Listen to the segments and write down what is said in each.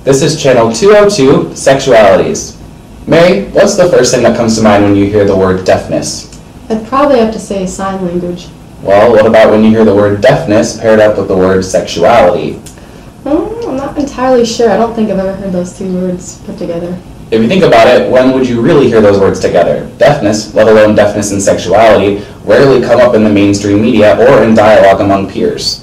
This is channel 202, Sexualities. Mary, what's the first thing that comes to mind when you hear the word deafness? I'd probably have to say sign language. Well, what about when you hear the word deafness paired up with the word sexuality? I'm not entirely sure. I don't think I've ever heard those two words put together. If you think about it, when would you really hear those words together? Deafness, let alone deafness and sexuality, rarely come up in the mainstream media or in dialogue among peers.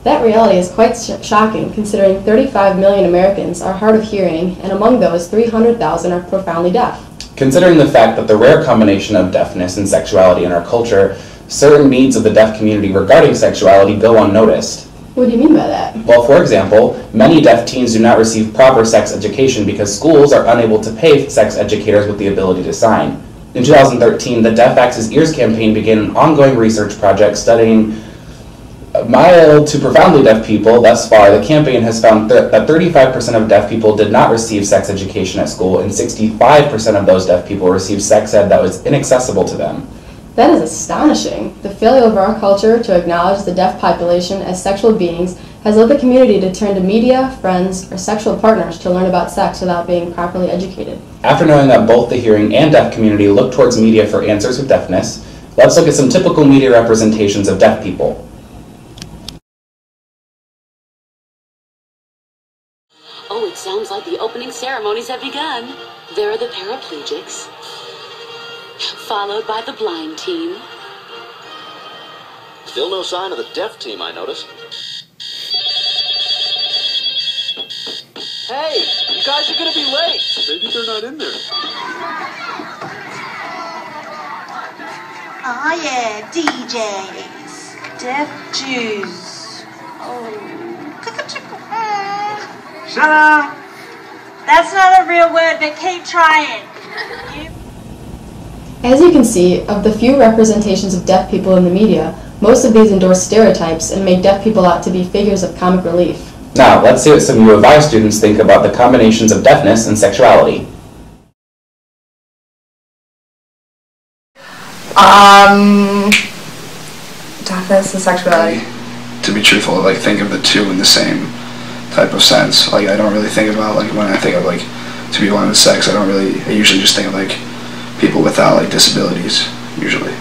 That reality is quite shocking, considering 35 million Americans are hard of hearing, and among those, 300,000 are profoundly deaf. Considering the fact that the rare combination of deafness and sexuality in our culture, certain needs of the deaf community regarding sexuality go unnoticed. What do you mean by that? Well, for example, many deaf teens do not receive proper sex education because schools are unable to pay sex educators with the ability to sign. In 2013, the Deaf Access Ears campaign began an ongoing research project studying mild to profoundly deaf people. Thus far, the campaign has found that 35% of deaf people did not receive sex education at school, and 65% of those deaf people received sex ed that was inaccessible to them. That is astonishing. The failure of our culture to acknowledge the deaf population as sexual beings has led the community to turn to media, friends, or sexual partners to learn about sex without being properly educated. After knowing that both the hearing and deaf community look towards media for answers with deafness, let's look at some typical media representations of deaf people. Oh, it sounds like the opening ceremonies have begun. There are the paraplegics, followed by the blind team. Still no sign of the deaf team, I notice. Hey, you guys are gonna be late. Maybe they're not in there. Oh yeah, DJs, deaf Jews. Oh, shut up! That's not a real word, but keep trying. As you can see, of the few representations of deaf people in the media, most of these endorse stereotypes and make deaf people out to be figures of comic relief. Now, let's see what some U of I students think about the combinations of deafness and sexuality. Deafness and sexuality. To be truthful, I think of the two in the same type of sense. Like, I don't really think about, like, when I think of, like, two people having sex, I usually just think of, like, people without, like, disabilities, usually.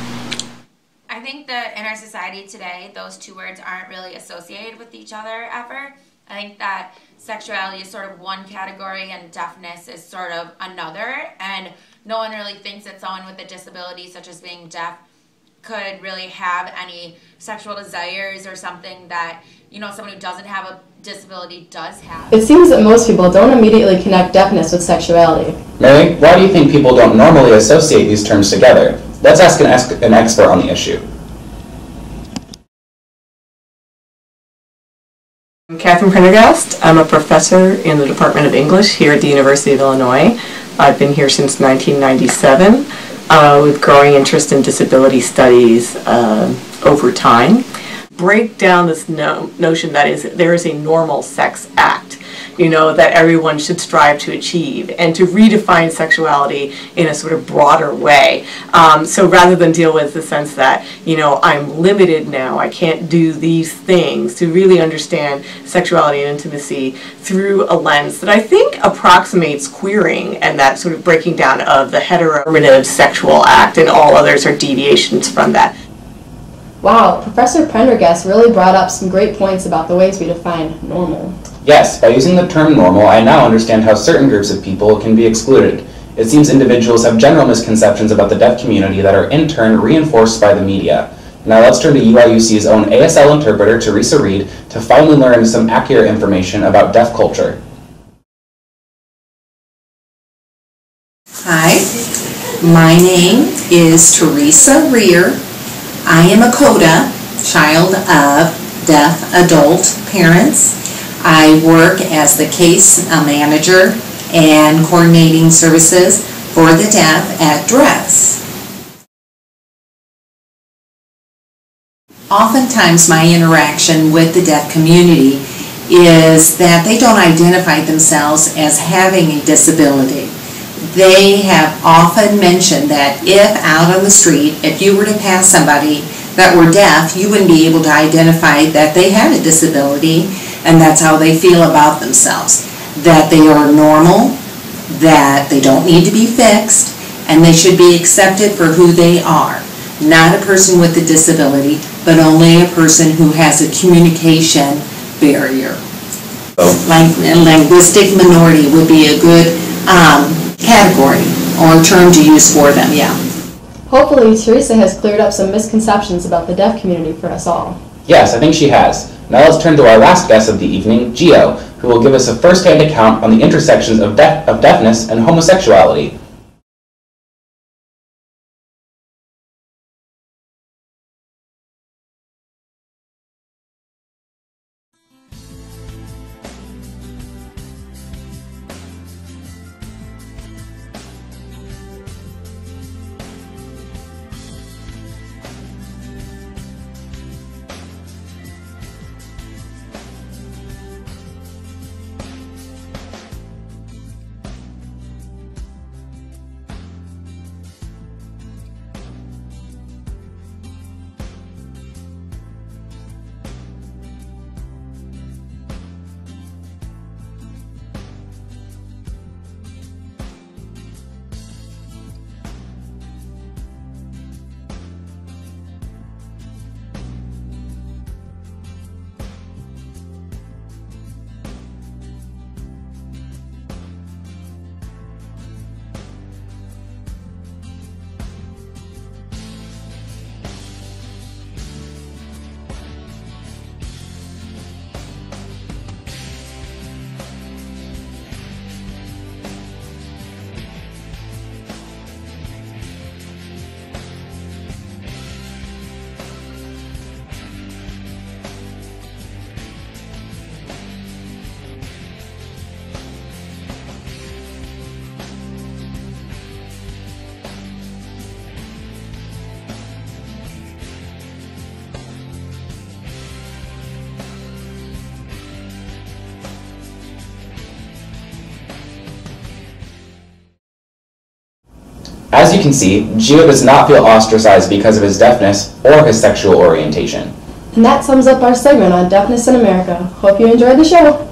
I think that in our society today, those two words aren't really associated with each other ever. I think that sexuality is sort of one category and deafness is sort of another, and no one really thinks that someone with a disability, such as being deaf, could really have any sexual desires or something that, you know, someone who doesn't have a disability does have. It seems that most people don't immediately connect deafness with sexuality. Mary, why do you think people don't normally associate these terms together? Let's ask an expert on the issue. I'm Catherine Prendergast. I'm a professor in the Department of English here at the University of Illinois. I've been here since 1997 with growing interest in disability studies over time. Break down this notion that there is a normal sex act, you know, that everyone should strive to achieve, and to redefine sexuality in a sort of broader way. So rather than deal with the sense that, you know, I'm limited now, I can't do these things, to really understand sexuality and intimacy through a lens that I think approximates queering and that sort of breaking down of the heteronormative sexual act, and all others are deviations from that. Wow, Professor Prendergast really brought up some great points about the ways we define normal. Yes, by using the term normal, I now understand how certain groups of people can be excluded. It seems individuals have general misconceptions about the deaf community that are in turn reinforced by the media. Now let's turn to UIUC's own ASL interpreter, Theresa Reed, to finally learn some accurate information about deaf culture. Hi, my name is Theresa Reed. I am a CODA, child of deaf adult parents. I work as the case manager and coordinating services for the deaf at DRES. Oftentimes my interaction with the deaf community is that they don't identify themselves as having a disability. They have often mentioned that if out on the street, if you were to pass somebody that were deaf, you wouldn't be able to identify that they had a disability, and that's how they feel about themselves. that they are normal, that they don't need to be fixed, and they should be accepted for who they are. Not a person with a disability, but only a person who has a communication barrier. Like linguistic minority would be a good category or term to use for them, yeah. Hopefully, Theresa has cleared up some misconceptions about the deaf community for us all. Yes, I think she has. Now let's turn to our last guest of the evening, Gio, who will give us a first-hand account on the intersections of deafness and homosexuality. As you can see, Gio does not feel ostracized because of his deafness or his sexual orientation. And that sums up our segment on deafness in America. Hope you enjoyed the show.